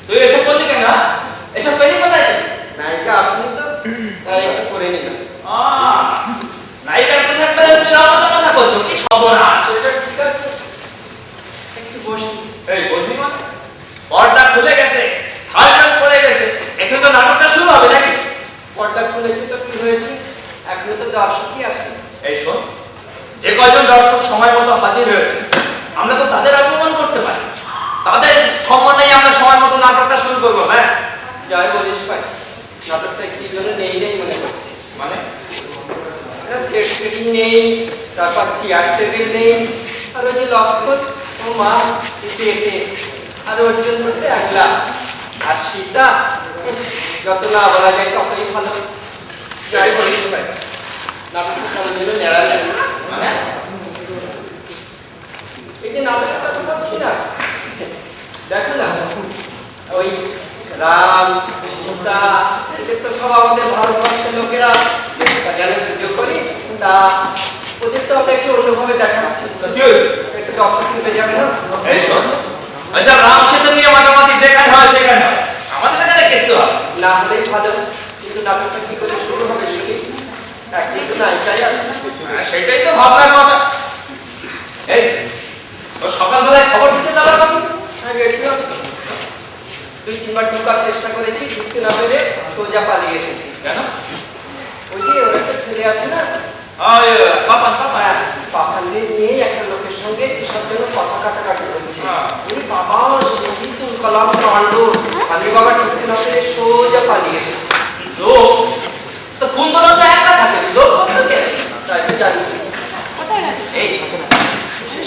তুই এসব করলি কেন? এসব পেলি কোথায়? নায়িকা আসেনি তো তাই একটু করে নিলাম। নায়িকার পোশাক পরে তুই আমার পোশাক করছো, কি সর্বনাশ! ঠিক আছে, একটু বসি। এই বসবি মানে? পর্দা খুলে গেছে, থালটাল পড়ে গেছে, এখন তো নাটকটা শুরু হবে নাকি? পর্দা খুলেছে তো কি হয়েছে? এখনো তো দর্শকই আসেনি। এই শোন, যে কয়জন দর্শক সময় মতো হাজির হয়েছে আমরা তো তাদের অপমান করতে পারি, তাদের সম্মানেই আমরা সময় মতো নাটকটা শুরু করবো। ব্যাস। জয় বলিস ভাই, নাটকটা কি জন্য নেই নেই মনে করছি। মানে সেট সেটিং নেই, তারপর চেয়ার টেবিল নেই, আর ওই যে লক্ষণ ও মা পেটে, আর ওর জন্য একলা আর সীতা, যত না বলা যায় ততই ভালো। জয় বলিস ভাই, নাটকটা কেমন যেন নেড়া নেড়া। এই যে নাটকের কথা বলছি না, দেখো না ওই রাম সীতা, এদের তো সব আমাদের ভারতবর্ষের লোকেরা জ্ঞানে পুজো করি, তা ওদের তো আমরা একটু অন্যভাবে দেখাচ্ছি। একটু দর্শক শুনতে যাবে না? এই শোন, আচ্ছা রাম সীতা নিয়ে মাতামাতি যেখানে হয় সেখানে হয়, আমাদের এখানে কিছু না হলেই ভালো। কিন্তু নাটকটা কি করে শুরু হবে শুনি? একদিন তো নায়িকাই আসে। সেটাই তো ভাবনার কথা। এই সকালবেলায় খবর দিতে যাওয়ার কথা? হ্যাঁ গেছিলাম, 2-3 বার ঢোকার চেষ্টা করেছি, ঢুকতে না পেরে সোজা পালিয়ে এসেছি। কেন? ওই যে ওর একটা ছেলে আছে না, পাপানদের নিয়ে একটা লোকের সঙ্গে কিসব জন্য কথা কাটাকাটি করছে। ওই বাবা সেই তুল কলাম কাণ্ড, আমি বাবা ঢুকতে না পেরে সোজা পালিয়ে এসেছি। লোক তো কোন দলটা একা থাকে, লোক কোথায়? তাই তো জানি। এই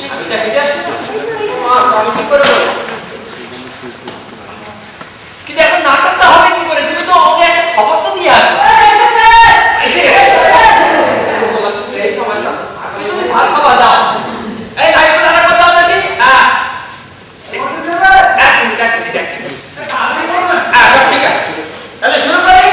স্বামীটা হেঁটে আসছে না, আমি কি করে বলো? কিন্তু এখন নাটকটা হবে কি করে? তুমি তো ওকে একটা খবর তো দিয়ে আসবে। তাহলে শুরু করি।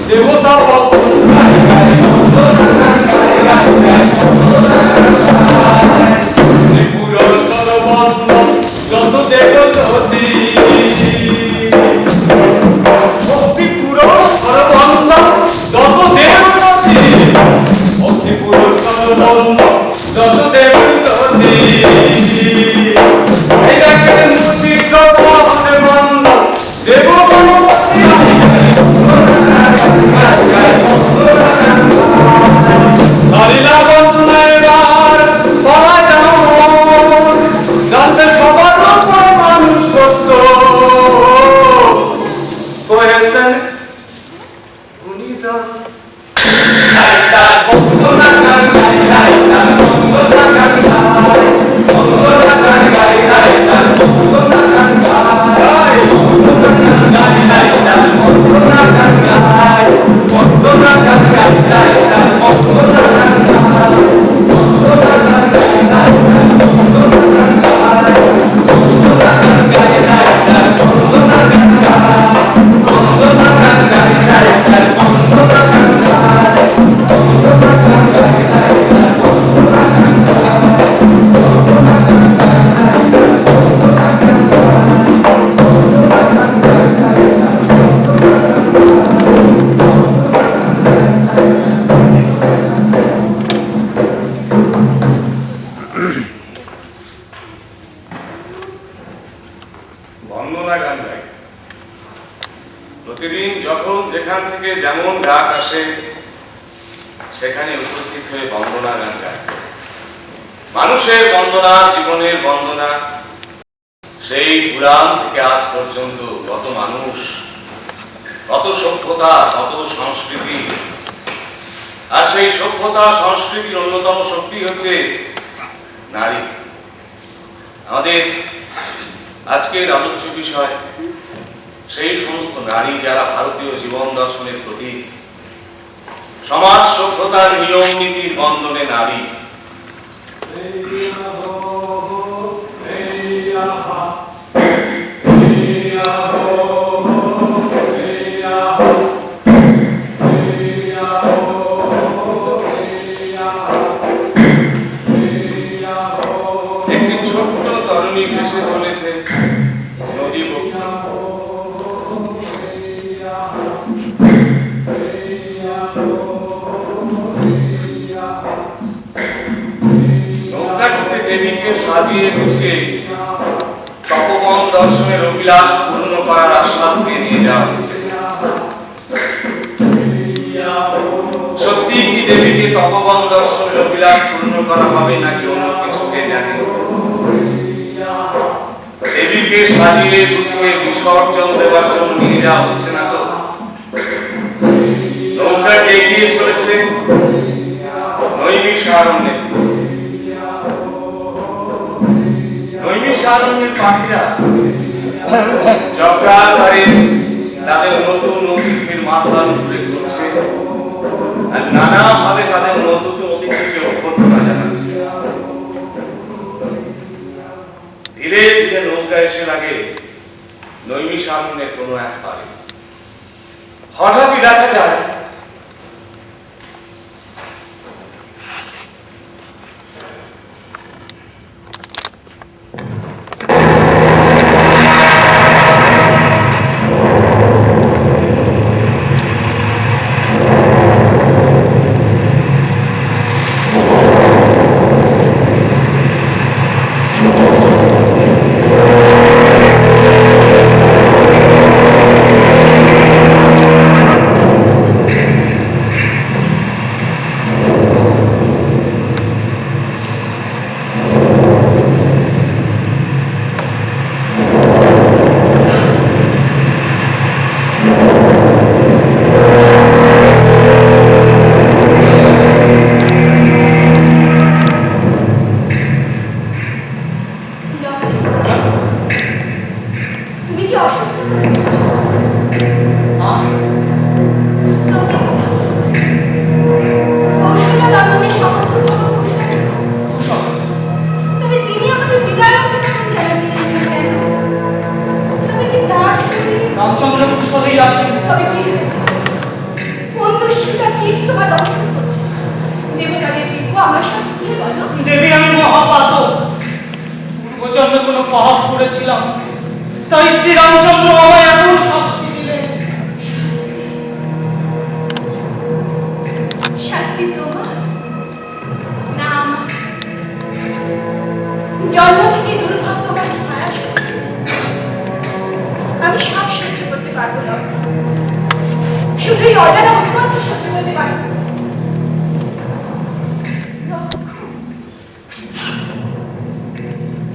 দেবতা যত দেবতী শক্তি পুরুষ সর্বন্ধ যত দেবতী শক্তি পুরুষ সর্বন্ধ যত দেবতী এই দেখেন মুক্তির পাশে বন্ধ দেবগণপতি হরিলা বন্ধনায় বার পাওয়া যাও যাতে সবার মানুষ সত্য হয়েছেন গুণীজন বন্দনা গান গাই। প্রতিদিন যখন যেখান থেকে যেমন ডাক আসে সেখানে উপস্থিত হয়ে বন্দনা গান গায়। মানুষের বন্দনা, জীবনের বন্দনা, সেই পুরাণ থেকে আজ পর্যন্ত কত মানুষ, কত সভ্যতা, কত সংস্কৃতি, আর সেই সভ্যতা সংস্কৃতির অন্যতম শক্তি হচ্ছে নারী। আমাদের আজকের আলোচ্য বিষয় সেই সমস্ত নারী যারা ভারতীয় জীবন দর্শনের প্রতীক, সমাজ সভ্যতার নিয়ম নীতির বন্ধনে নারী। একটি ছোট্ট তরুণী ভেসে চলেছে নদী বক্ষে। নৌকাটিতে দেবীকে সাজিয়ে গুছিয়ে তপবন দর্শনের অভিলাষ পূর্ণ করার আশ্বাস দিয়ে নিয়ে যাওয়া হচ্ছে। সত্যি কি দেবীকে তপবন দর্শনের অভিলাষ পূর্ণ করা হবে নাকি অন্য কিছুকে জানে? দেবীকে সাজিয়ে গুছিয়ে বিসর্জন দেওয়ার জন্য নিয়ে যাওয়া হচ্ছে না তো? নৌকাটি এগিয়ে চলেছে নৈমিষারণ্যে। নৈমিষারণ্যের পাখিরা চক্রাকারে তাদের নতুন অতিথির মাথার উপরে ঘুরছে আর নানাভাবে তাদের নতুন অতিথিকে অভ্যর্থনা জানাচ্ছে। ধীরে ধীরে নৌকা এসে লাগে নৈমিষারণ্যের কোনো এক পারে। হঠাৎই দেখা যায় দেবী আমি মহাপাতক, পূর্বজন্ম জীবনে কোনো পাপ করেছিলাম, তাই শ্রীরামচন্দ্র আমায় এত শাস্তি দিলেন। শাস্তি তোমার না আমার? জন্ম থেকে দুর্ভাগ্যবান ছায়া সত্ত্বে আমি সব সহ্য করতে পারবো না। শুধু এই অজানা অপমানকে সহ্য করতে পারবো।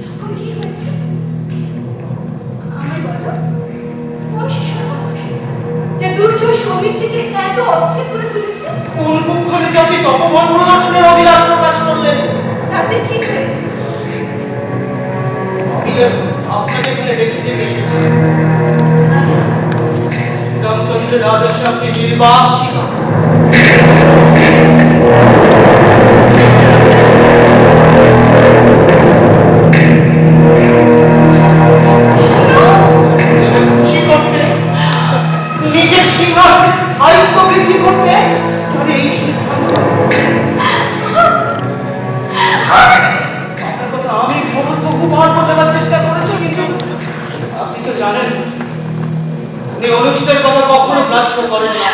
এখন কি হয়েছে আমায় বলো? কোন সর্বনাশ যে দুর্জয় সৌমিত্রীকে এত অস্থির করে তুলেছে? কোন কুক্ষণে যে আপনি তপবন প্রদর্শনের অভিলাষ প্রকাশ করলেন? তাতে কি হয়েছে? আপনাকে এখানে ডেকে যেতে এসেছি। আমি রামচন্দ্রের আদেশে আপনি নির্বাসিত। যাদের খুশি করতে, নিজের সিংহাসনের স্থায়িত্ব বৃদ্ধি করতে তাহলে এই সিদ্ধান্ত। আপনার কথা আমি বহুবার বোঝাবার চেষ্টা করেছি, কিন্তু আপনি তো জানেন উনি অনুচিতের কথা কখনো গ্রাহ্য করেন না।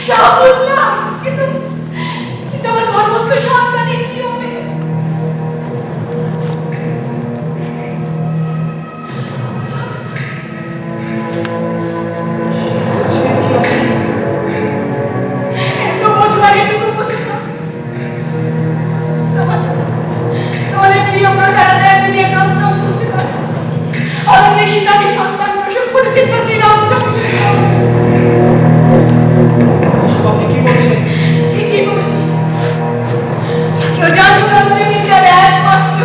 সব বুঝলাম, কিন্তু আমার গর্ভস্থ সন্তানের কি হবে? একটু বুঝবার এটুকু বুঝো না। তোমাদের প্রিয় প্রজারা একদিনে প্রশ্ন করতে পারে অরণ্যে সীতাকে সন্তান প্রসব করেছেন বা শ্রীরামচন্দ্র। এসব আপনি কি বলছেন? ঠিকই বলছি। প্রজানন্দিনী যার একমাত্র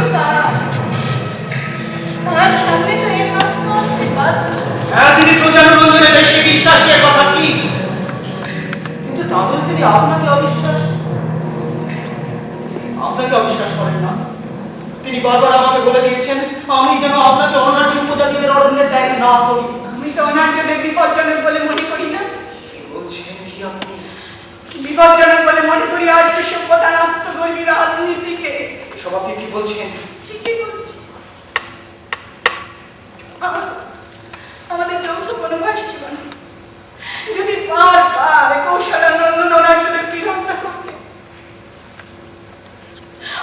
তার সামনে তো এই প্রশ্ন আসতে পারত। হ্যাঁ, তিনি প্রজানন্দনে বেশি বিশ্বাসী, এ কথা কি? কিন্তু তাদের তিনি আপনাকে অবিশ্বাস করেন না। তিনি বারবার আমাকে বলে দিয়েছেন আমি যেন আপনাকে অনার্য উপজাতিদের অরণ্যে ত্যাগ না করি। আমি তো অনার্জনের বিপজ্জনক বলে মনে করি না। কি বলছেন কি আপনি? বিপজ্জনক বলে মনে করি আর্য সভ্যতার আত্মগর্বী রাজনীতিকে। এসব আপনি কি বলছেন? ঠিকই বলছি। আমাদের যৌথ বনবাস জীবনে যদি বারবার কৌশলানন্দন অনার্জনের পীড়ন না করতে,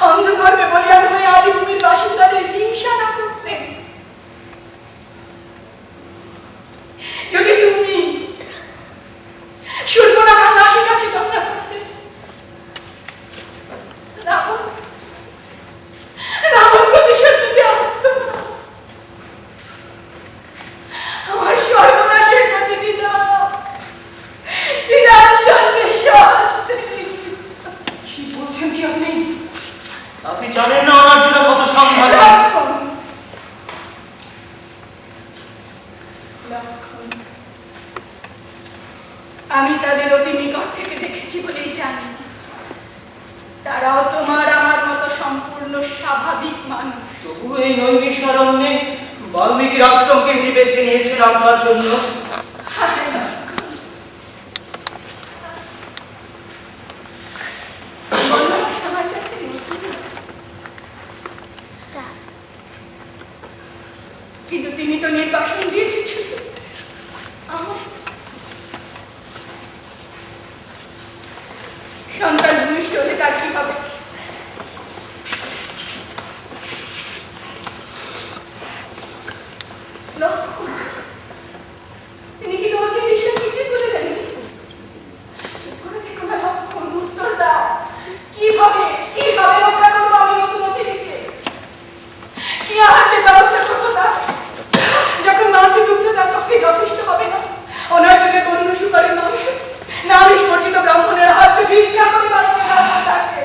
অন্ধগর্ভে বলিয়ান হয়ে আদিভূমির বাসিন্দাদের হিংসা না করতে, যদি তুমি সুর্পনখার নাসির কাছে দমনা করতে, রাবণ প্রতিশোধ নিতে আসতো না। আমার সর্বনাশের প্রতিটি দাও শ্রীরামচন্দ্রের শাস্তি। কি বলছেন কি আপনি? আপনি জানেন না অনার্যরা কত সাংঘাতিক। লক্ষণ, লক্ষণ। আমি তাদের অতি নিকট থেকে দেখেছি বলেই জানি তারাও তোমার আমার মতো সম্পূর্ণ স্বাভাবিক মানুষ। তবু এই নৈমিষারণ্যে বাল্মীকির আশ্রমকে উনি বেছে নিয়েছেন আপনার জন্য। হায় লক্ষণ। বনবাস আমার কাছে নতুন। কিন্তু তিনি তো নির্বাসন দিয়েছেন শুধু আমার। সন্তান ভূমিষ্ঠ হলে তার কি হবে? লক্ষণ, তিনি কি তোমাকে এই বিষয়ে কিছুই বলে দেননি? চুপ করে থেকো না লক্ষণ, উত্তর দাও। কিভাবে রক্ষা করবো আমি নতুন অতিথিকে? কি আহার্যের ব্যবস্থা করবো তা? যখন মাতৃদুগ্ধ তার পক্ষে যথেষ্ট হবে না, অনার্যদের বন্য শুকরের মাংস না নিষ্পর্জিত ব্রাহ্মণের আহার্য ভিক্ষা করে বাঁচিয়ে রাখবো তাকে।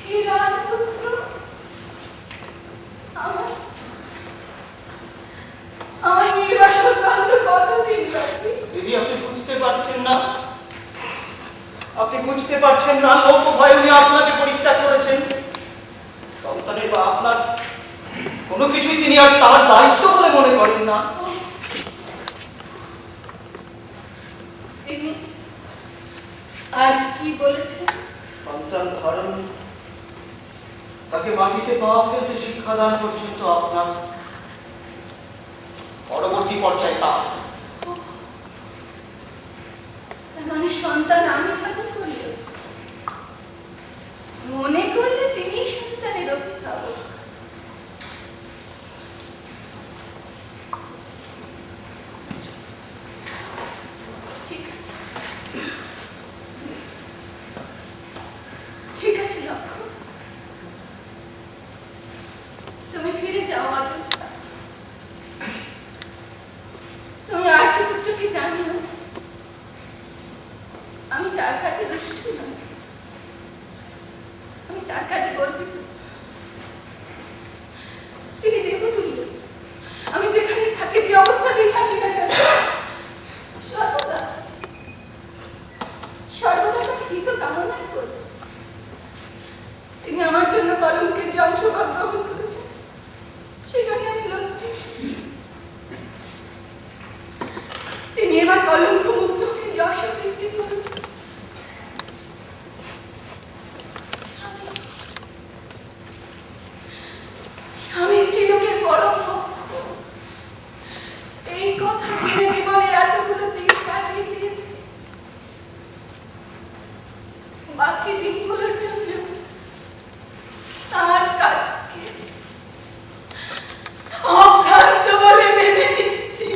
হে রাজপুত্র, আমার নির্বাসন কাণ্ড কতদিন বাকি? দিদি, আপনি বুঝতে পারছেন না। আপনি বুঝতে পারছেন না লোক ভয় উনি আপনাকে পরিত্যাগ করেছেন। সন্তানের বা আপনার কোনো কিছুই তিনি আর তার দায়িত্ব বলে মনে করেন না। তিনি আর কি বলেছেন? সন্তান ধারণ তাকে মাটিতে পা ফেলতে শিক্ষাদান পর্যন্ত আপনার, পরবর্তী পর্যায়ে তার। তার মানে সন্তান আমি ঠাকুর করলে মনে করলে তিনি সন্তানের অভিভাবক। ঠিক আছে, ঠিক আছে লক্ষ্য, তুমি ফিরে যাও অযোধ্যা। তুমি আর্য পুত্রকে জানিও আমি তার কাছে দুষ্ট নই, আমি তার কাছে গর্বিত। তিনি দেবতুল্য, আমি যেখানে থাকি, যে অবস্থাতেই থাকি না কেন, সর্বদা সর্বদা তার হিত কামনাই করব। তিনি আমার জন্য কলঙ্কের যে অংশভাগ গ্রহণ করেছেন, সেখানে আমি লজ্জিত। তিনি এবার কলঙ্ক মুক্ত হয়ে যশ বৃদ্ধি করুন। স্বামী স্ত্রীলোকের পরম পক্ষ, এই কথা জেনে জীবনের এতগুলো দিন কাটিয়ে দিয়েছে। বাকি দিনগুলোর জন্য তার কাজকে অভ্রান্ত বলে মেনে নিচ্ছি।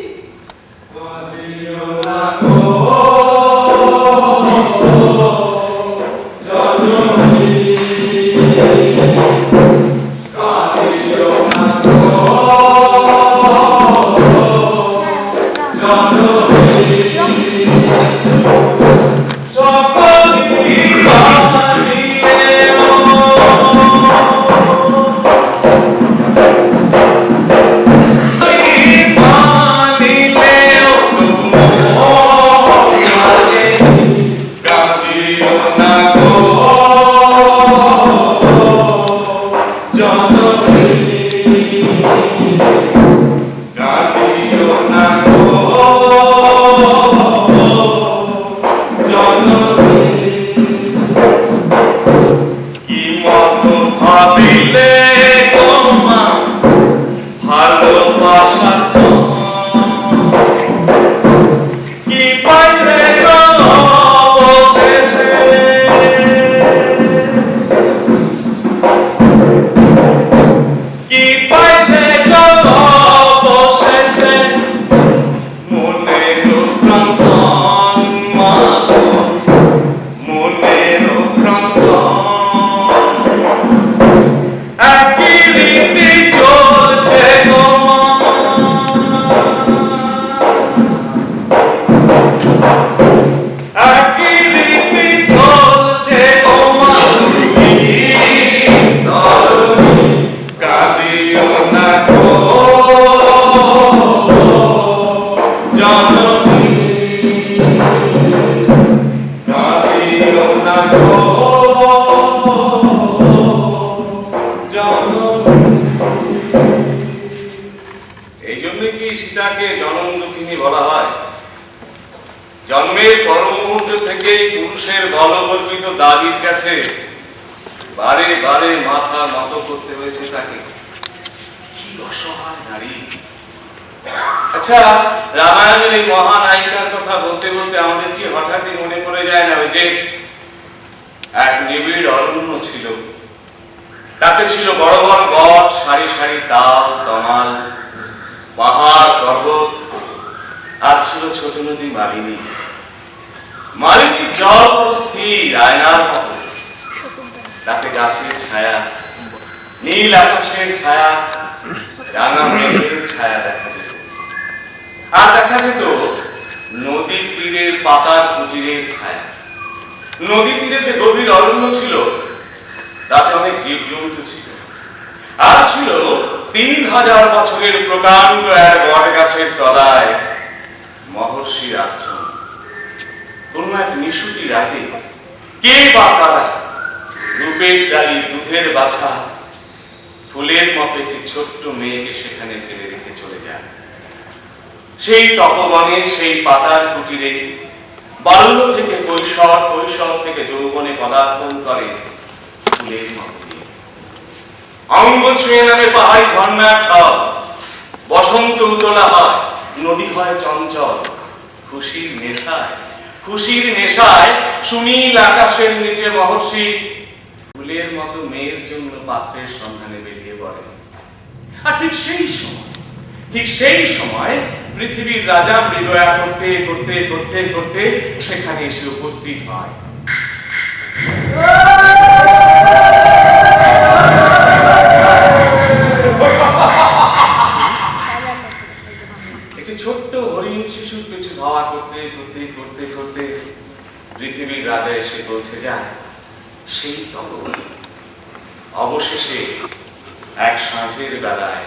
এই জন্য কি সীতাকে জনম দুঃখিনী বলা হয়? জন্মের পর মুহূর্ত থেকেই পুরুষের বলগর্বিত দাবির কাছে বারে বারে মাথা নত করতে হয়েছে তাকে। কি অসহায় নারী! আচ্ছা, রামায়ণের এই মহানায়িকার কথা বলতে বলতে আমাদের কি হঠাৎই মনে পড়ে যায় না ওই যে এক নিবিড় অরণ্য ছিল, তাতে ছিল বড় বড় গছ, সারি সারি তাল তমাল, পাহাড় পর্বত, আর ছিল ছোট নদী মালিনী। মালিনীর জল পুরো স্থির আয়নার মতো, তাতে গাছের ছায়া, নীল আকাশের ছায়া, রাঙা মেঘের ছায়া দেখা যেত। আর দেখা যেত নদীর তীরের পাতার কুটিরের ছায়া। নদী তীরে যে গভীর অরণ্য ছিল, তাতে অনেক জীবজন্তু ছিল। আর ছিল 3000 বছরের প্রকাণ্ড এক বট গাছের তলায় মহর্ষির আশ্রম। কোন এক নিশুতি রাতে কে বা কারা রূপের ডালি, দুধের বাছা, ফুলের মতো একটি ছোট্ট মেয়েকে সেখানে ফেলে রেখে চলে যায়। সেই তপবনে, সেই পাতার কুটিরে বাল্য থেকে কৈশোর, কৈশোর থেকে যৌবনে পদার্পণ করে ফুলের মতো। অঙ্গ ছুঁয়ে নামে পাহাড়ি ঝর্ণার ঢল, বসন্ত উতলা হয়, নদী হয় চঞ্চল। খুশির নেশায় সুনীল আকাশের নিচে মহর্ষি ফুলের মতো মেয়ের জন্য পাত্রের সন্ধানে বেরিয়ে পড়ে। আর ঠিক সেই সময় পৃথিবীর রাজা মৃগয়া করতে করতে করতে করতে সেখানে এসে উপস্থিত হয়। একটি ছোট্ট হরিণ শিশুর পিছু ধাওয়া করতে করতে করতে করতে পৃথিবীর রাজা এসে পৌঁছে যায় সেই তখন। অবশেষে এক সাঁঝের বেলায়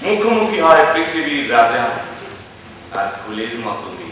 মুখোমুখি হয় পৃথিবীর রাজা আর ফুলের মতো মেয়ে।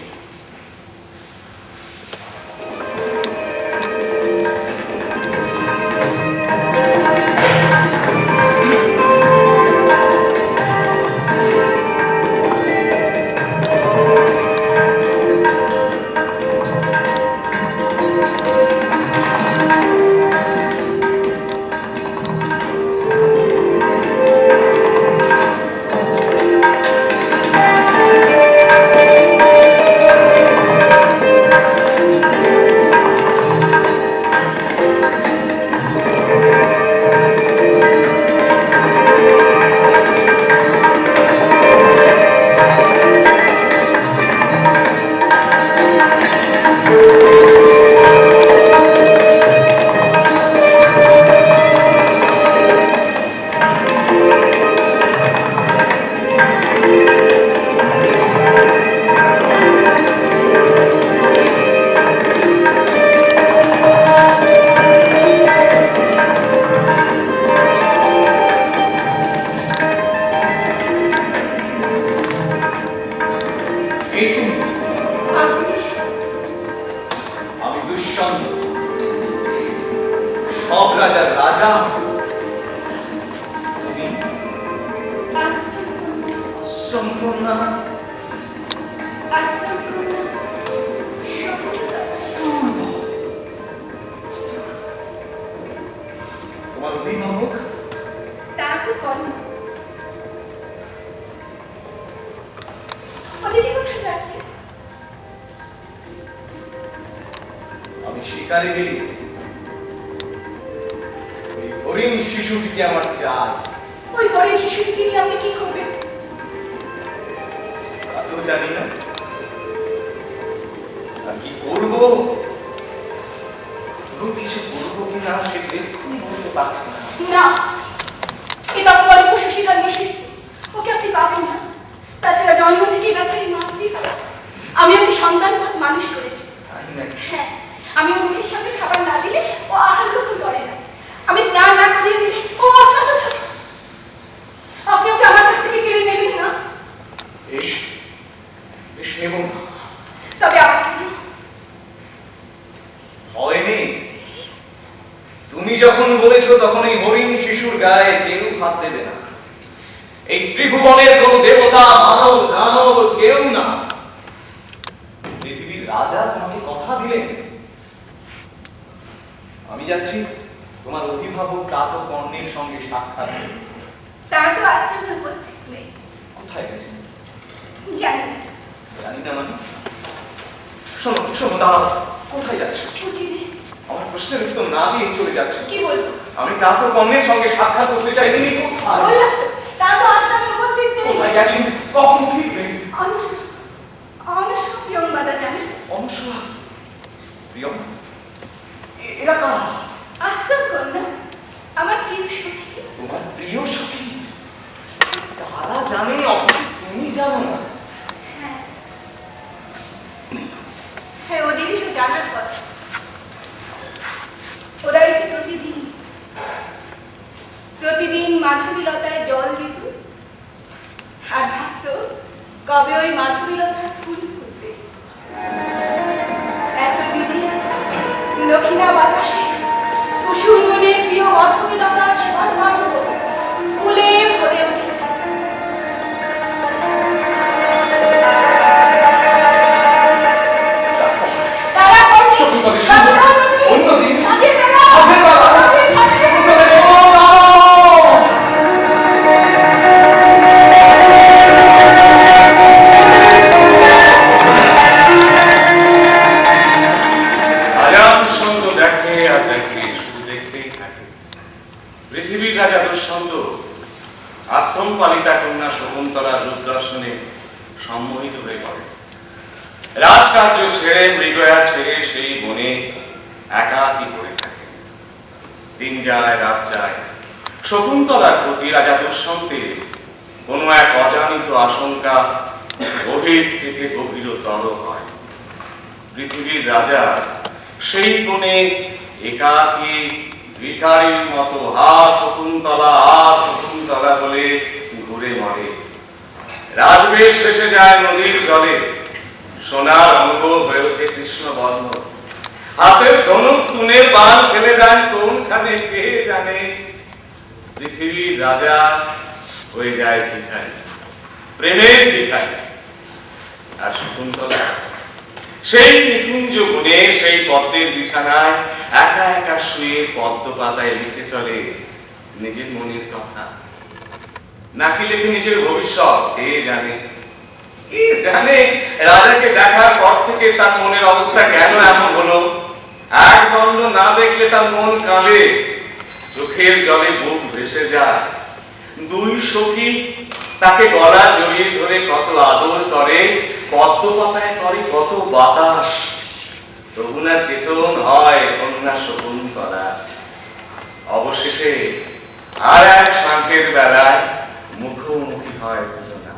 সব রাজার রাজা, তোমার অভিভাবক তা তো কর্ম। অদিতি কোথায় যাচ্ছে? আমি শিকারে বেরিয়েছি। ওই হরিণ শিশুটিকে আমার চাই। ওই হরিণ শিশুটিকে নিয়ে আপনি কি করবেন? তা তো জানি না, আর কি করবো, কিছু করবো কিনা সেটা এক্ষুনি বলতে পারছি না। না, এটা পরে পশু শিকার নিষিদ্ধ, ওকে আপনি পাবেন না। তাছাড়া জন্ম থেকেই বেচারি মাতৃহারা। আমি ওকে সন্তান মানুষ করেছি। হ্যাঁ, আমি ওর মুখের সাথে খাবার না দিলে ও আহার গ্রহণ করে না। আমি স্নান না করিয়ে দিলে ও অস্নাত থাকে। আপনি ওকে আমার কাছ থেকে কেড়ে নেবেন না। বেশ নেব না। তবে আমাকে হয়নি। তুমি যখন বলেছো তখন এই হরিণ শিশুর গায়ে কেউ হাত দেবে না। এই ত্রিভুবনের কোন দেবতা, মানব, দানব কেউ না। পৃথিবীর রাজা তোমাকে কথা দিলেন। আমি যাচ্ছি তোমার অভিভাবক তাত কর্ণের সঙ্গে সাক্ষাৎ। তার তো আশ্রমে উপস্থিত নেই। কোথায় গেছেন? জানি না। জানি না মানে? শোনো শোনো, দাঁড়াও। কোথায় যাচ্ছ? ছুটি নেই। আমার প্রশ্নের উত্তর না দিয়ে চলে যাচ্ছে। কি বলবো? আমি তাত কর্ণের সঙ্গে সাক্ষাৎ করতে চাই। তিনি কোথায়? বললাম তার তো আশ্রমে উপস্থিত নেই। কোথায় গেছেন? কখন ফিরবেন? অনুসরা প্রিয়ংবাদা জানে। অনুসরা? প্রিয়ম? এরা কারা? আশ্রম কন্যা, আমার প্রিয় সখী। তোমার প্রিয় সখী? তারা জানে অথচ তুমি জানো না। হ্যাঁ, ওদেরই তো জানার কথা। ওরাই তো প্রতিদিন মাধবীলতায় জল দিত আর ভাবত কবে ওই মাধবীলতা ফুল ফুটবে। এতদিনে দক্ষিণা বাতাসে কুসুম মনের প্রিয় মাধবীলতার স্বর্ণাঙ্গ ফুলে ভরে উঠেছে। পৃথিবীর রাজা দুষ্যন্ত আশ্রম পালিতা কন্যা শকুন্তলা রূপ দর্শনে সম্মোহিত হয়ে পড়ে। রাজকার্য ছেড়ে মৃগয়া ছেড়ে সেই বনে একাকী পড়ে থাকে। দিন যায় রাত যায়, শকুন্তলার প্রতি রাজা দুষ্যন্তের কোনো এক অজানিত আশঙ্কা গভীর থেকে গভীরতর হয়। পৃথিবীর রাজা সেই বনে একাকী ভিখারির মতো হা শকুন্তলা বলে ঘুরে মরে। রাজবেশ ভেসে যায় নদীর জলে, সোনার অঙ্গ হয়ে ওঠে কৃষ্ণ বর্ণ। হাতের ধনুক তুনে বান ফেলে দেন কোনখানে কে জানে। পৃথিবীর রাজা হয়ে যায় ভিখারি, প্রেমের ভিখারি। আর শকুন্তলা সেই নিকুঞ্জ বনে সেই পদ্মের বিছানায় একা একা শুয়ে পদ্ম পাতায় লিখে চলে নিজের মনের কথা। নাকি লেখে নিজের ভবিষ্যৎ, কে জানে। কে জানে রাজাকে দেখার পর থেকে তার মনের অবস্থা কেন এমন হলো। এক দণ্ড না দেখলে তার মন কাঁদে, চোখের জলে বুক ভেসে যায়। দুই সখী তাকে গলা জড়িয়ে ধরে কত আদর করে, পদ্ম পাতায় করে কত বাতাস। তবু না চেতন হয় কন্যা শকুন্তলা। অবশেষে আর এক সাঁঝের বেলায় মুখোমুখি হয় দুজনা।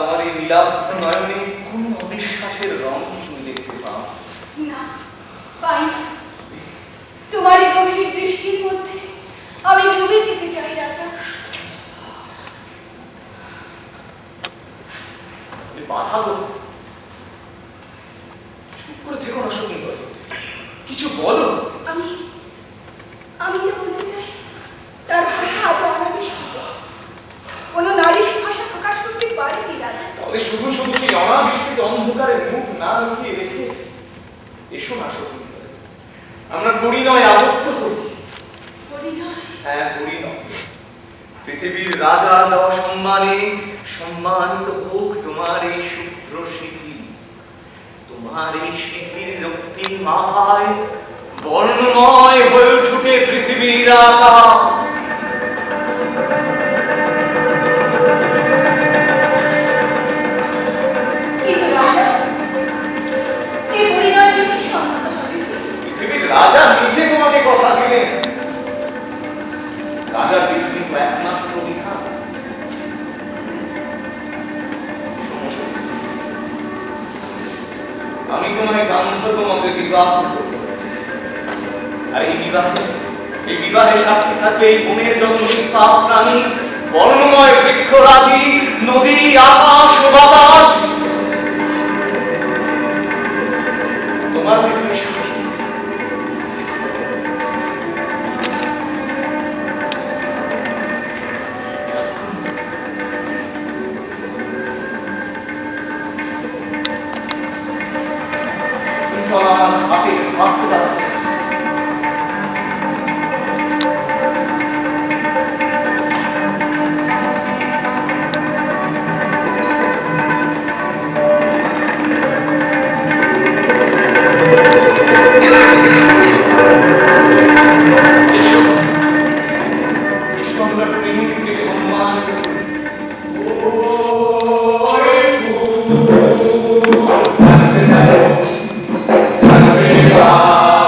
আমার এই নীলাভ নয়নে কোন অবিশ্বাসের রং তুমি দেখতে পাও? না, পাই না। তোমার এই গভীর দৃষ্টির মধ্যে আমি ডুবে যেতে চাই রাজা। বাধা কোথায়? চুপ করে থেকো না শকুন্তলা, কিছু বলো। আমি যে বলতে চাই তার ভাষা আদৌ অনাবিষ্কৃত। কোনো নারী সে ভাষা প্রকাশ করতে পারেনি রাজা। তাহলে শুধু শুধু সেই অনাবিষ্কৃত অন্ধকারে মুখ না লুকিয়ে রেখে এসো না শকুন্তলা, আমরা পরিণয় আবদ্ধ হই। পরিণয়? হ্যাঁ, পরিণয়। পৃথিবীর রাজার দেওয়া সম্মানে সম্মানিত হোক তোমার এই শুভ্র সিঁথি। তোমার এই সিঁথির রক্তিম মাথায় বর্ণময় হয়ে উঠুকে পৃথিবীর আকাশ। কিন্তু রাজা, এই পরিণয় নিজে সম্মত হবে। পৃথিবীর রাজা নিজে তোমাকে কথা দিলেন। রাজার বিধি কিন্তু একমাত্র বিধান। আমি তোমায় গান্ধর্ব মতে বিবাহ করব। আর এই বিবাহে সাক্ষী থাকবে এই বনের যত নিষ্পাপ প্রাণী, বর্ণময় বৃক্ষরাজি, নদী, আকাশ ও বাতাস। তোমার মৃত্যু সাক্ষী। হাতে হাত রাখো। Oh,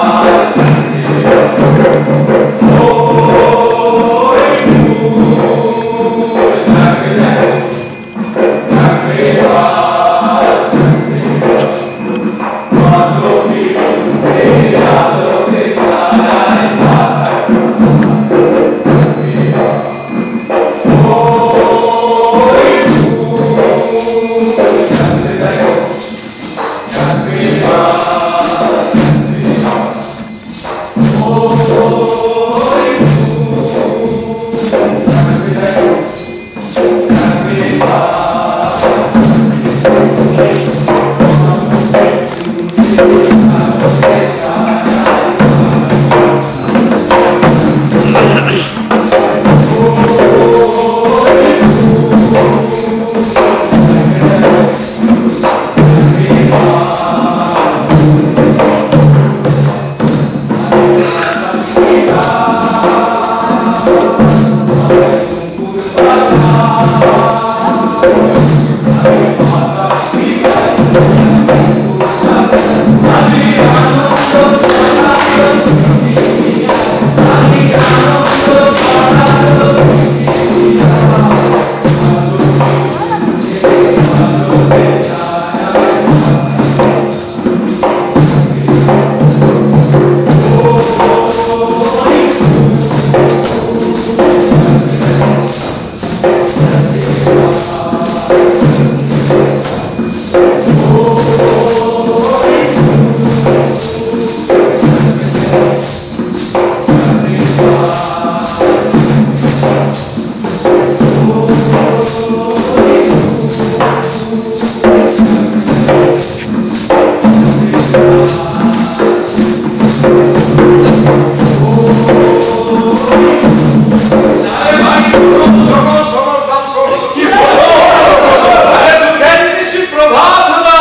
প্রভাত হলো,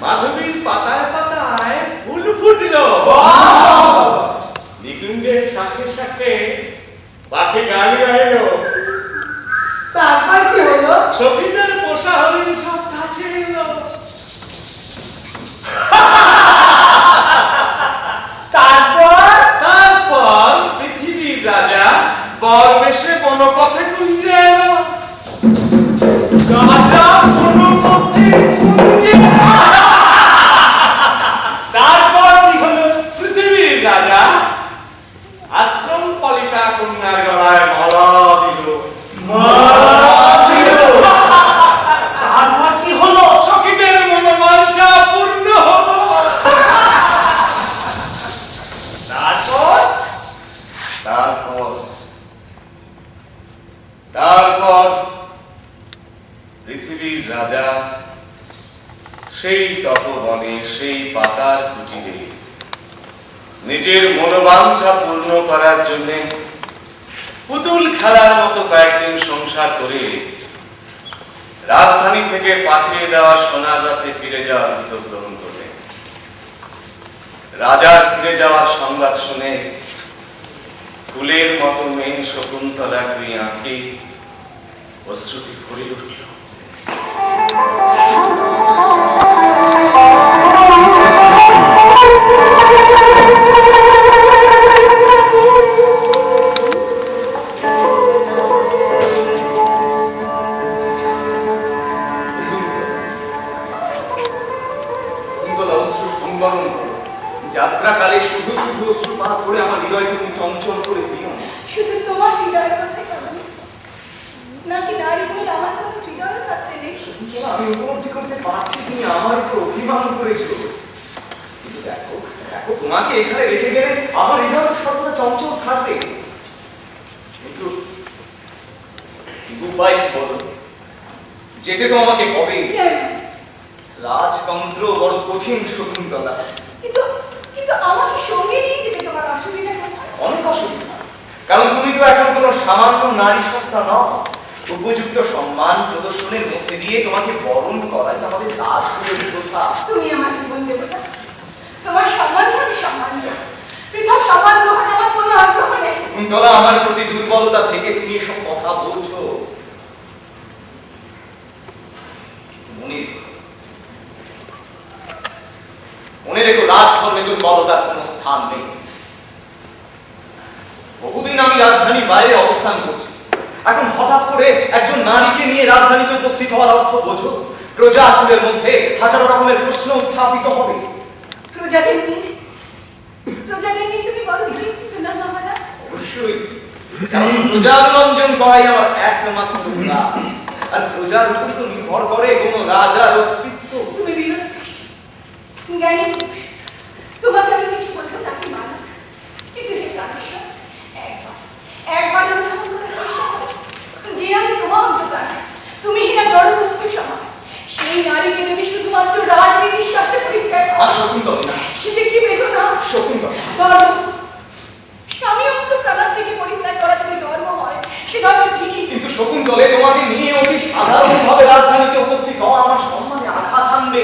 মাধবীর পাতায় পাতায় ফুল ফুটল, নিকুঞ্জের শাখে শাখে পাখি গান গাইলো, তারপর কি হলো? সখীদের পোষা হরিণ সব কাছে এলো। তারপর পৃথিবীর রাজা বর বেশে বনপথে কুঞ্জে এলো। রাজা বনপথে কুঞ্জে। তারপর কি হলো? পৃথিবীর রাজা আশ্রম পালিতা কন্যার গলায় মালা দিল। তারপর কি হলো? সখীদের মনোবাঞ্ছা পূর্ণ হলো। তারপর পৃথিবীর রাজা সেই তপবনে, সেই পাতার কুটিরে নিজের মনোবাঞ্ছা পূর্ণ করার জন্য পুতুল খেলার মতো কয়েকদিন সংসার করে রাজধানী থেকে পাঠিয়ে দেওয়া সোনার রাতে ফিরে যাওয়ার উদ্যোগ গ্রহণ করলেন। রাজার ফিরে যাওয়ার সংবাদ শুনে ফুলের মতো মেয়ে শকুন্তলা দুই আঁখি অশ্রুতি ভরে উঠল। যাত্রাকালে শুধু শুধু অশ্রুপাত করে আমার হৃদয়কে তুমি চঞ্চল করে দিও না। শুধু তোমার হৃদয়ের কথাই কেমন নাকি নারী বলে আমার কোনো হৃদয় থাকতে নেই? আমি উপলব্ধি করতে পারছি তুমি আমার উপর অভিমান করেছো, কিন্তু দেখো দেখো তোমাকে এখানে রেখে গেলে আমার হৃদয় সর্বদা চঞ্চল থাকবে। কিন্তু উপায় কি বলো? যেতে তো আমাকে হবে। রাজতন্ত্র বড় কঠিন শকুন্তলা। কিন্তু কিন্তু আমাকে সঙ্গে নিয়ে যেতে তোমার অসুবিধা কোথায়? অনেক অসুবিধা, কারণ তুমি তো এখন কোনো সামান্য নারী সত্তা নও। উপযুক্ত সম্মান প্রদর্শনের মধ্যে দিয়ে তোমাকে বরণ করাই আমাদের রাজনীতির প্রথা। তুমি আমার জীবন দেবতা, তোমার সম্মান আমি সম্মান দেব। পৃথক সম্মান গ্রহণে আমার কোনো আগ্রহ নেই। শকুন্তলা, আমার প্রতি দুর্বলতা থেকে তুমি এসব কথা বলছো। মনে রেখো, রাজধর্মে দুর্বলতার কোনো স্থান নেই। বহুদিন আমি রাজধানীর বাইরে অবস্থান করছি, এখন হঠাৎ করে একজন নারীকে নিয়ে রাজধানীতে উপস্থিত হওয়ার অর্থ বোঝো। প্রজাকুলের মধ্যে হাজারো রকমের প্রশ্ন উত্থাপিত হবে। প্রজাদের নিয়ে তুমি বড় চিন্তিত না মামারা? অবশ্যই, কারণ প্রজানুরঞ্জন করাই আমার একমাত্র কাজ। আর প্রজার উপর তো নির্ভর করে কোনো রাজার অস্তিত্ব। তুমি বীরশ্রেষ্ঠ জ্ঞানী পুরুষ, তোমাকে আমি কিছু বলবো তাকে মানো, কিন্তু হে প্রাণেশ্বর, একবার অনুধাবন করার চেষ্টা করো যে আমি তোমার অন্তপ্রাণ, তুমি হিনা জড়বস্তু সমান। সেই নারীকে যদি শুধুমাত্র রাজনীতির স্বার্থে পরিত্যাগ করো, শকুন্তলা না, সেটা কি বেদনা? শকুন্তলা, স্বামী অন্তঃপ্রাণ থেকে পরিত্যাগ করা যদি ধর্ম হয়, সে ধর্ম ঠিক। কিন্তু শকুন্তলে, তোমাকে নিয়ে অতি সাধারণভাবে রাজধানীতে উপস্থিত হওয়া আমার সম্মানে আঘাত আনবে।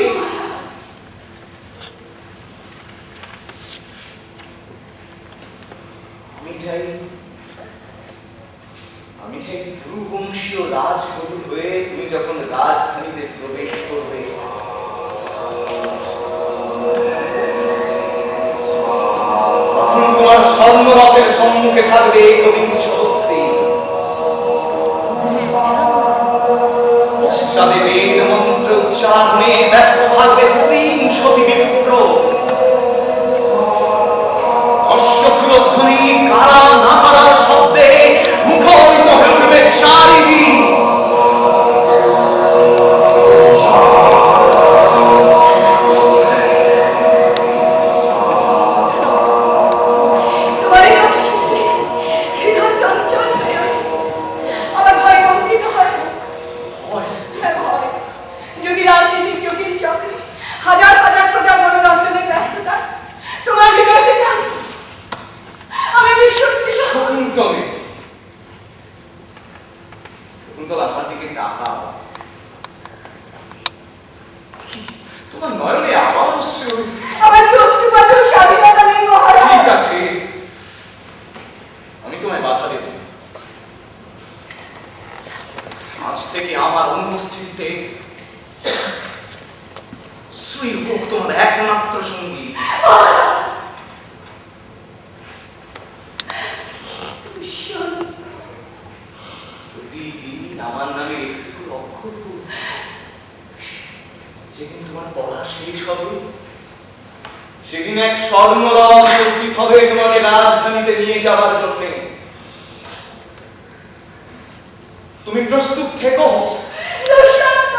আমি সেই গুরুবংশীয় রাজবধূ হয়ে তুমি যখন রাজধানীতে প্রবেশ করবে, তখন তোমার স্বর্ণরথের সম্মুখে থাকবে একবিংশ হস্তি, পশ্চাদে বেদ মন্ত্র উচ্চারণে ব্যস্ত থাকবে ত্রিংশতি বিপ্র। অশ্বক্ষুরধ্বনি কারা না কারার শব্দে মুখরিত হয়ে উঠবে চারিদিক। তোমার এই কথা শুনলে হৃদয় চঞ্চল হয়ে ওঠে, আমার ভয় কম্পিত হয়। হ্যাঁ, ভয়। যদি রাজনীতির জটিল চক্রে হাজার হাজার প্রজার মনোরঞ্জনের ব্যস্ততা তোমার হৃদয় থেকে আমি বিশ্বজিত। শকুন্তলে, শকুন্তলা আমার দিকে তাকাও। তোমার নয়নে আবার অশ্রু। আমার কি অশ্রুপাতেও স্বাধীনতা নেই মহারাজ? ঠিক আছে, আমি তোমায় বাধা দেব না। আজ থেকে আমার অনুপস্থিতিতে শ্রীর মুখ তোমার একমাত্র সঙ্গী। প্রতিদিন আমার নামে একটু অক্ষর করো। যেদিন তোমার পড়া শেষ হবে, সেদিন এক স্বর্ণরথ উপস্থিত হবে তোমাকে রাজধানীতে নিয়ে যাওয়ার জন্য। তুমি প্রস্তুত থেকো। দুষ্যন্ত!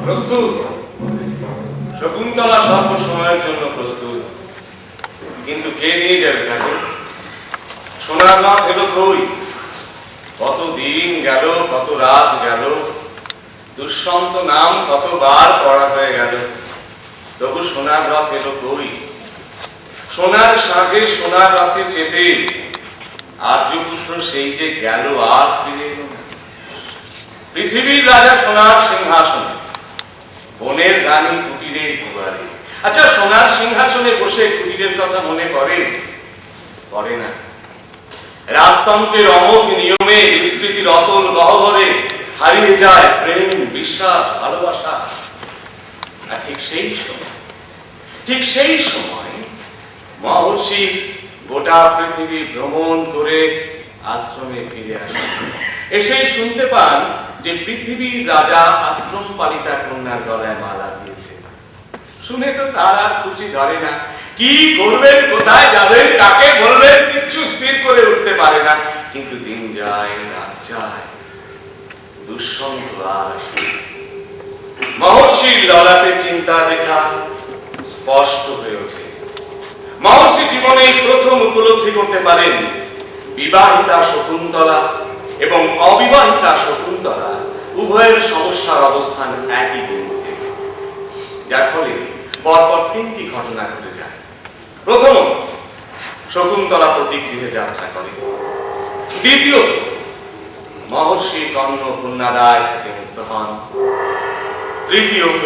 প্রস্তুত। শকুন্তলা স্বল্প সময়ের জন্য প্রস্তুত, কিন্তু কে নিয়ে যাবে তাকে? সোনার রথ এলো কই? কত দিন গেল, কত রাত গেল, দুষ্যন্ত নাম কতবার পড়া হয়ে গেল, তবু সোনার রথ এলো কই? সোনার সাজে সোনার রথে চেপে আর্যপুত্র সেই যে গেল, আর ফিরে এলো না। পৃথিবীর রাজা সোনার সিংহাসনে, বনের রানী কুটিরের দুয়ারে। আচ্ছা, সোনার সিংহাসনে বসে কুটিরের কথা মনে করে? করে না। রাজতন্ত্রের অমোঘ নিয়মে, বিস্তৃতির অতল গহ্বরে হারিয়ে যায় প্রেম, বিশ্বাস, ভালোবাসা। আর ঠিক সেই সময় মহর্ষি গোটা পৃথিবী ভ্রমণ করে আশ্রমে ফিরে আসেন। এসেই শুনতে পান যে পৃথিবীর রাজা আশ্রম পালিতা কন্যার গলায় মালা দিয়েছে। শুনে তো তার আর খুশি ধরে না। কি করবেন, কোথায় যাবেন, কাকে বলবেন, কিচ্ছু স্থির করে উঠতে পারে না। কিন্তু দিন যায়, রাত যায়, দুঃসন্ত আর আসে। মহর্ষির ললাটে চিন্তা রেখা স্পষ্ট হয়ে ওঠে। মহর্ষি জীবনে প্রথম উপলব্ধি করতে পারেন বিবাহিতা শকুন্তলা এবং অবিবাহিতা শকুন্তলা উভয়ের সমস্যার অবস্থান একই বিন্দুতে, যার ফলে পরপর তিনটি ঘটনা ঘটে যায়। প্রথমত, শকুন্তলা প্রতিগৃহে যাত্রা করে। দ্বিতীয়ত, মহর্ষি কর্ণ কন্যাদায় থেকে মুক্ত হন। তৃতীয়ত,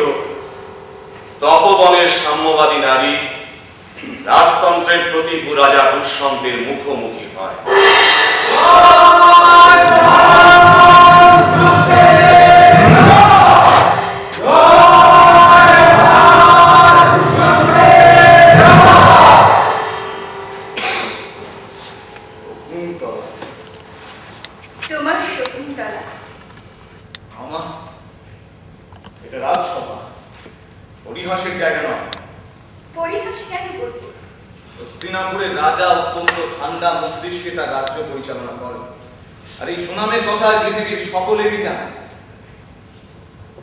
তপবনের সাম্যবাদী নারী রাজতন্ত্রের প্রতি রাজা দুঃসন্তের মুখোমুখি হয়। তোমার শকুন্তলা। আমার এটা রাজসভা, পরিহাসের জায়গা নয়। পরিহাস কেন করব? হস্তিনাপুরের রাজা অত্যন্ত ঠান্ডা মস্তিষ্কে তার রাজ্য পরিচালনা করেন, আর এই সুনামের কথা পৃথিবীর সকলেরই জানা।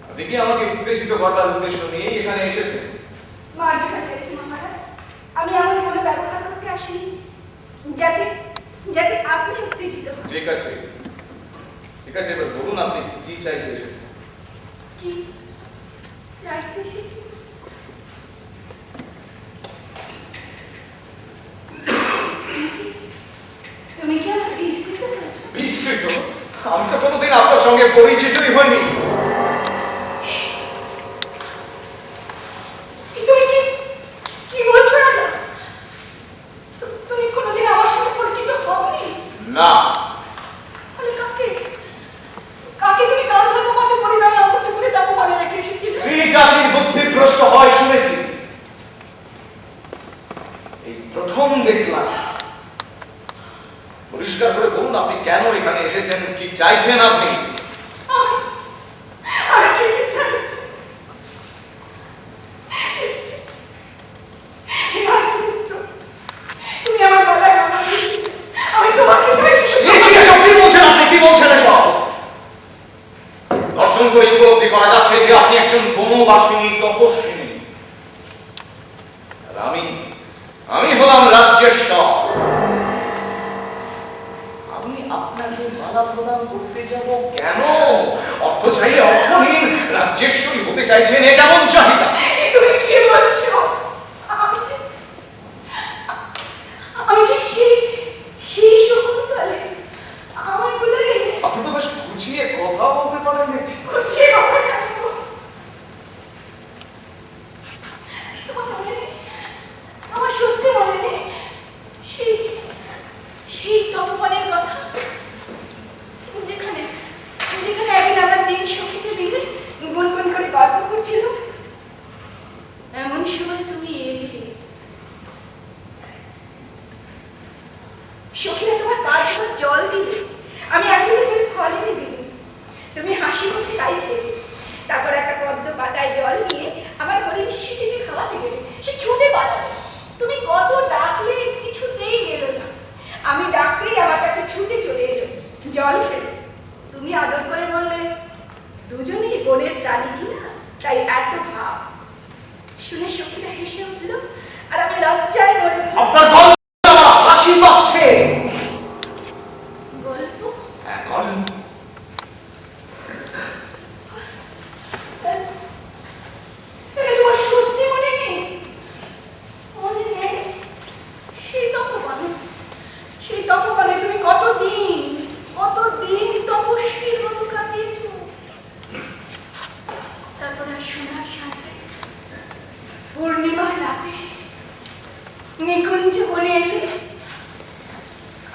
আপনি কি আমাকে উত্তেজিত করবার উদ্দেশ্য নিয়েই এখানে এসেছেন? মার্জনা চাইছি মহারাজ, আমি এমন কোনো ব্যবহার করতে আসিনি যাতে যাতে আপনি উত্তেজিত হন। ঠিক আছে, ঠিক আছে, এবার বলুন আপনি কি চাইতে এসেছেন? কি চাইতে এসেছি? তুমি কি আমার বিস্মিত হয়েছ? বিস্মিত? আমি তো কোনোদিন আপনার সঙ্গে পরিচিতই হইনি। তুমি কি কি বলছো রাজা? তুমি কোনোদিন আমার সঙ্গে পরিচিত হওনি? না। তাহলে কাকে কাকে তুমি দান ধর্মমতে পরিণয় অবর্ত করে তাপমানে রেখে এসেছিলে? স্ত্রী জাতির বুদ্ধিভ্রষ্ট হয় শুনেছি, এই প্রথম দেখলাম। পরিষ্কার করে বলুন আপনি কেন এখানে এসেছেন, কি চাইছেন আপনি? আমি কি চাইছি? হে রাজপুত্র, তুমি আমার গলায় মালা দিয়েছিলে, আমি তোমাকে চাইছি। কি বলছেন আপনি? কি বলছেন এসব? দর্শন করে উপলব্ধি করা যাচ্ছে যে আপনি একজন বনবাসিনী, তপস্বিনী। আর আমি হলাম রাজ্যের সব। আমি আপনাকে মালা প্রদান করতে যাব কেন? অর্থ চাইলে অর্থহীন রাজ্যেশ্বরী হতে চাইছেন, এ কেমন চাহিদা? তুমি কি বলছো? আমি কি সেই শকুন্তলে? আমার ভুলে গেলে? আপনি তো বেশ গুছিয়ে কথা বলতে পারেন দেখছি। বুঝিয়ে কথা রাখবো। তোমার মনে নেই? আমার সত্যি মনে নেই সেই তপবনের কথা, যেখানে যেখানে একদিন আমরা তিন সখীতে মিলে গুনগুন করে গল্প করছিল। এমন সময় তুমি এলে। সখীরা তোমার পা ধোয়ার জল দিলে, আমি আঁচলে করে ফল এনে দিলি। তুমি হাসি মুখে তাই খেলে। তারপর একটা পদ্ম পাতায় জল নিয়ে আমার হরিণ শিশুটিকে খাওয়াতে গেলে। সে ছুটে পালালো। তুমি কত ডাকলে কিছুতেই এলো না। আমি ডাকতেই আমার কাছে ছুটে চলে এলো, জল খেলে। তুমি আদর করে বললে, দুজনেই বনের প্রাণী কিনা, তাই এত ভাব। শুনে সখীরা হেসে উঠল, আর আমি লজ্জায় মরে গেলাম। আপনার গল্প আমার হাসি পাচ্ছে। গল্প? হ্যাঁ, গল্প। তোমার সত্যি মনে নেই? মনে নেই? সেই তপবনে তুমি কতদিন তপস্বীর মতো কাটিয়েছ। তারপর আর সোনার সাজে পূর্ণিমার রাতে নিকুঞ্জ বনে এলে,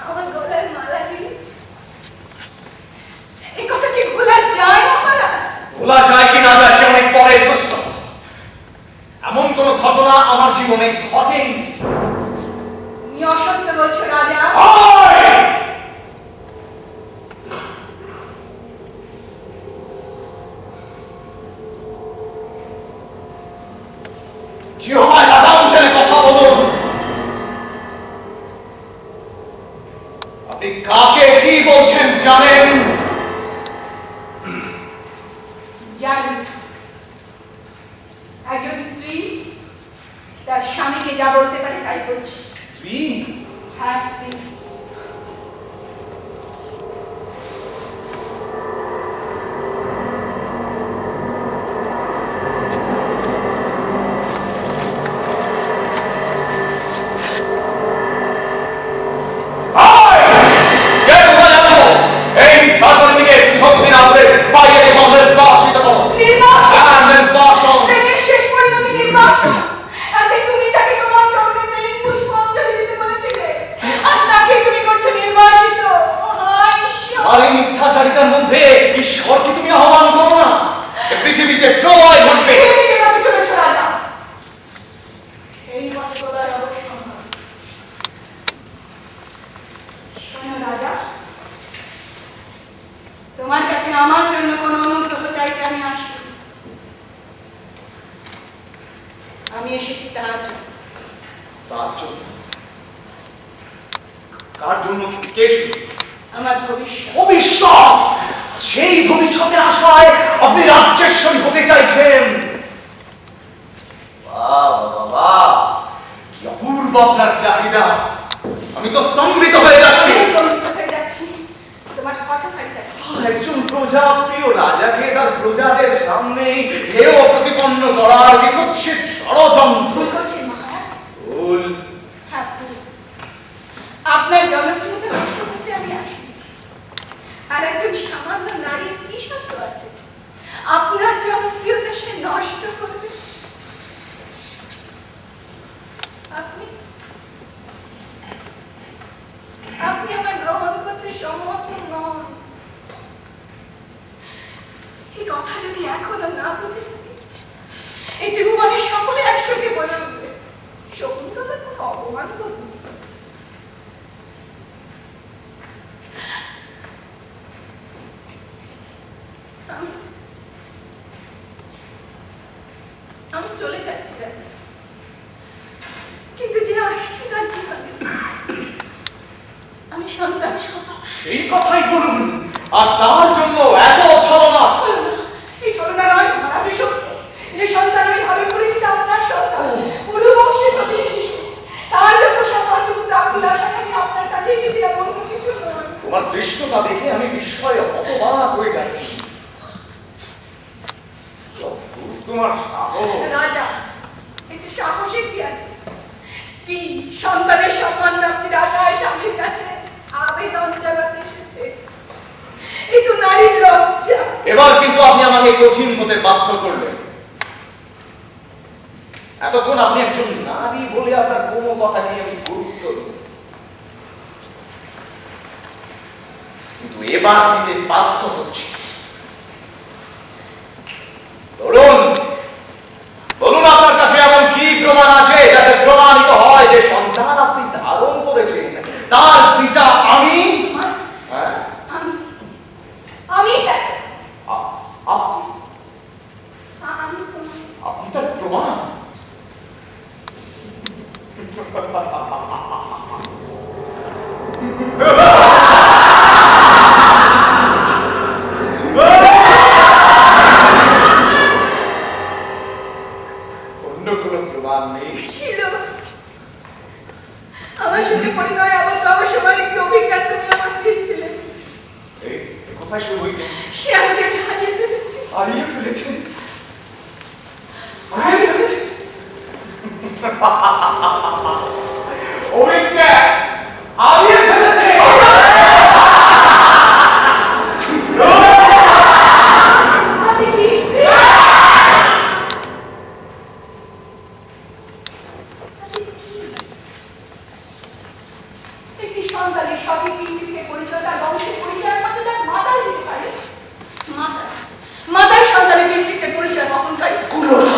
আমার গলায় মালা দিলে। এই কথা কি ভোলা যায় মহারাজ? ভোলা যায় কি না যায় সে অনেক পরের প্রশ্ন। এমন কোন ঘটনা আমার জীবনে ঘটেনি। তুমি অসত্য বলছো রাজা। জিহ্বায় লাগাম টেনে কথা বলুন। আপনি কাকে কি বলছেন জানেন? জানি, একজন স্ত্রী তার স্বামীকে যা বলতে পারে তাই বলছি। স্ত্রী? হ্যাঁ, স্ত্রী। নির্বাসন। প্রেমের শেষ পরিণতি নির্বাসন। এতে তুমি যাকে তোমার চরণে এসেছি তার জন্য। তার জন্য? কার জন্য? কে সে? আমার ভবিষ্যৎ। ভবিষ্যৎ? সেই ভবিষ্যতের আশায় আপনি রাজ্যেশ্বরী হতে চাইছেন? বাহ বাহ বাহ, কি অপূর্ব আপনার চাহিদা! আমি তো স্তম্ভিত হয়ে যাচ্ছি। তোমার হঠকারিতা। একজন প্রজা প্রিয় রাজাকে তার প্রজাদের সামনে হেয় প্রতিপন্ন করার কি কুৎসিত ষড়যন্ত্র। ভুল করছেন মহারাজ। ভুল? হ্যাঁ ভুল। আপনার জনপ্রিয়তা নষ্ট করতে আমি আসিনি। আর একজন সামান্য নারীর কি সাধ্য আছে আপনার জনপ্রিয়তা সে নষ্ট করবে? আপনি আপনি আমার গ্রহণ করতে সম্মত নন। এই কথা যদি এখনো না বুঝে থাকি, এটুকু মানে সকলে একসঙ্গে বলে উঠবে শকুন্তলার কোনো অপমান করবে। আমি চলে যাচ্ছি রাজা, কিন্তু যে আসছে তার কি হবে? আমি সন্তান সভা। সেই কথাই বলুন। আর তার জন্য এত ছলনা? এই ছলনা নয় মহারাজ, সত্য। যে সন্তান আমি ভালো করেছি তা আপনার সন্তান, পুরুবংশের প্রতিনিধি। তার জন্য সম্মানটুকু প্রাপ্তির আশায় আমি আপনার কাছে এসেছিলাম, অন্য কিছু নয়। তোমার দৃষ্টতা দেখে আমি বিস্ময়ে হতবাক হয়ে যাচ্ছি। তোমার সাহস! রাজা, এতে সাহসে কি আছে? স্ত্রী সন্তানের সম্মান প্রাপ্তির আশায় স্বামীর কাছে আবেদন জানাতে এসেছে। এ তো নারীর লজ্জা। এবার কিন্তু আপনি আমাকে কঠিন হতে বাধ্য করলেন। এতক্ষণ আপনি একজন নারী বলে আপনার কোনো কথাকে আমি গুরুত্ব দিই, কিন্তু এবার দিতে বাধ্য হচ্ছে। বলুন, বলুন আপনার কাছে এমন কি প্রমাণ আছে যাতে প্রমাণিত হয় যে সন্তান আপনি ধারণ করেছেন তার পিতা আমি? হ্যাঁ, আমি আপনি আপনি তার প্রমাণ? অন্য কোনো প্রমাণ নেই? ছিল আমার সঙ্গে পরিণয় আবদ্ধ আমার সময় একটি অভিজ্ঞান তুমি আমার দিয়েছিলেন। এই কোথায় শুরু হইল? সে আমি হারিয়ে ফেলেছি। হারিয়ে ফেলেছেন? হারিয়ে ফেলেছেন? অভিজ্ঞান হারিয়ে ফেলেছে? তাতে কি? একটি সন্তানের সঠিক পৃথিবীতে পরিচয় তার বংশের পরিচয় একমাত্র তার মাতাই দিতে পারে। মাতাই সন্তানের ব্যক্তিত্বে পরিচয় বহনকারী। কুলটা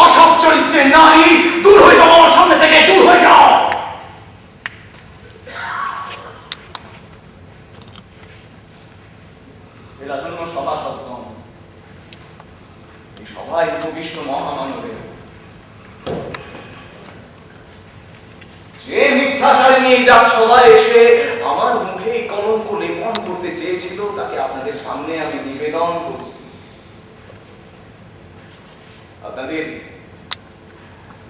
অসৎ চরিত্রের নারী, দূর হয়ে যাও আমার সামনে থেকে, দূর হয়ে যাও। এরা জন্য সভা সত্তম, এই সভায় উপবিষ্ট মহামানবের যে মিথ্যাচারী নিয়ে ডাক সভায় এসে আমার মুখে কলঙ্ক লেপন করতে চেয়েছিল তাকে আপনাদের সামনে আমি নিবেদন করছি।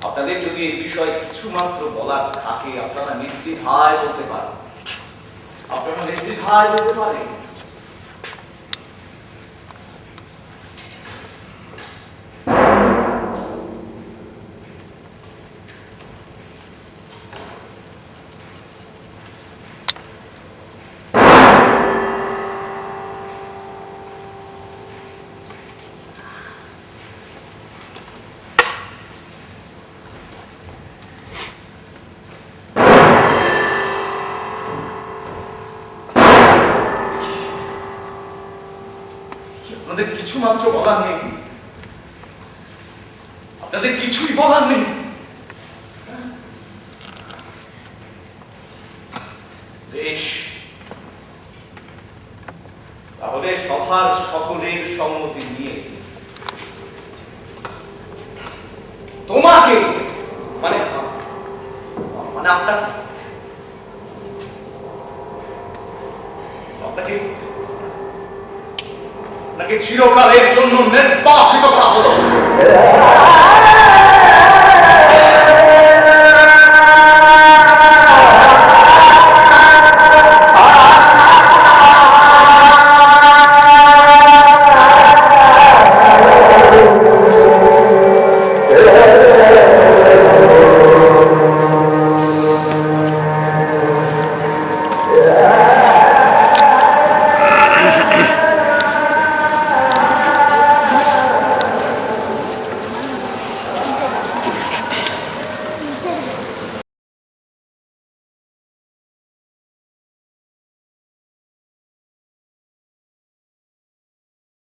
আপনাদের যদি এই বিষয়ে কিছু মাত্র বলার থাকে আপনারা নির্দ্বিধায় বলতে পারেন। আপনারা নির্দ্বিধায় বলতে পারেন। আপনাদের কিছু মাত্র বলার নেই? আপনাদের কিছুই বলার নেই? বেশ, তাহলে সভার সকলের সম্মতি নিয়ে তোমাকে মানে মানে আপনাকে আপনাকে আপনাকে চিরকালের জন্য নির্বাসিত করা হলো।